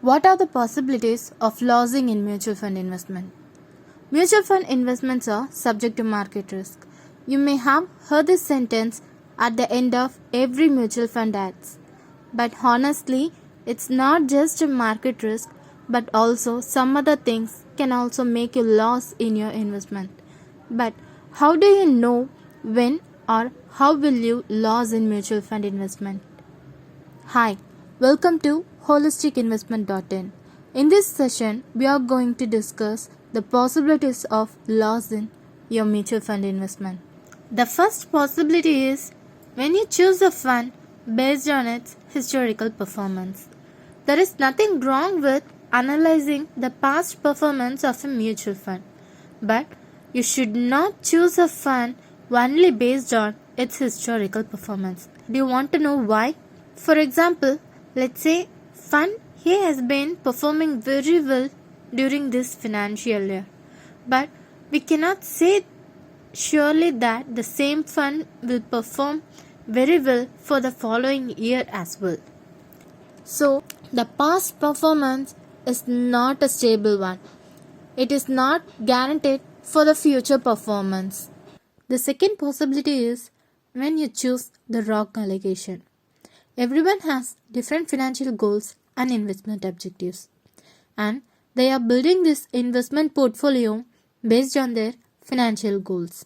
What are the possibilities of losing in mutual fund investment? Mutual fund investments are subject to market risk. You may have heard this sentence at the end of every mutual fund ads. But honestly, it's not just a market risk, but also some other things can also make you lose in your investment. But how do you know when or how will you lose in mutual fund investment? Hi, welcome to holisticinvestment.in. In this session, we are going to discuss the possibilities of loss in your mutual fund investment. The first possibility is when you choose a fund based on its historical performance. There is nothing wrong with analyzing the past performance of a mutual fund, but you should not choose a fund only based on its historical performance. Do you want to know why? For example, let's say fund A has been performing very well during this financial year, but we cannot say surely that the same fund will perform very well for the following year as well. So, the past performance is not a stable one. It is not guaranteed for the future performance. The second possibility is when you choose the wrong allocation. Everyone has different financial goals and investment objectives, and they are building this investment portfolio based on their financial goals.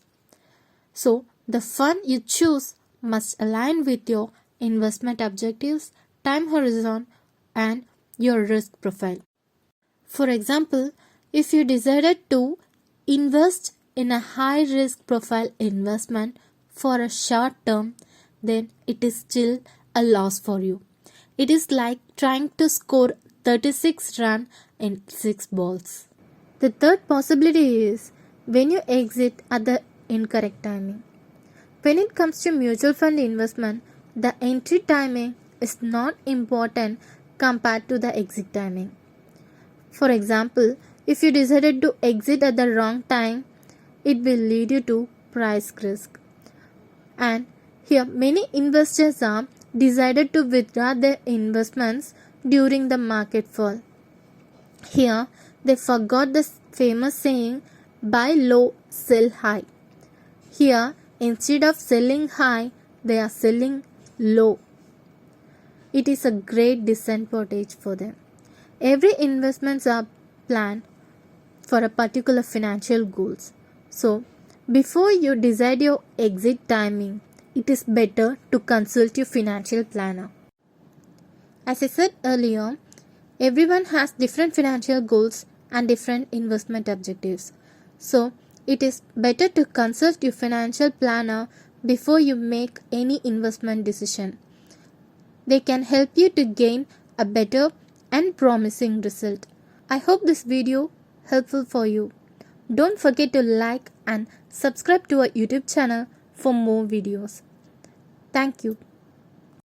So, the fund you choose must align with your investment objectives, time horizon, and your risk profile. For example, if you decided to invest in a high risk profile investment for a short term, then it is still a loss for you. It is like trying to score 36 runs in 6 balls. The third possibility is when you exit at the incorrect timing. When it comes to mutual fund investment, the entry timing is not important compared to the exit timing. For example, if you decided to exit at the wrong time, it will lead you to price risk. And here many investors are decided to withdraw their investments during the market fall. Here they forgot the famous saying, buy low, sell high. Here instead of selling high, they are selling low. It is a great disadvantage for them. Every investments are planned for a particular financial goals. So before you decide your exit timing, it is better to consult your financial planner. As I said earlier, everyone has different financial goals and different investment objectives. So, it is better to consult your financial planner before you make any investment decision. They can help you to gain a better and promising result. I hope this video helpful for you. Don't forget to like and subscribe to our YouTube channel for more videos. Thank you.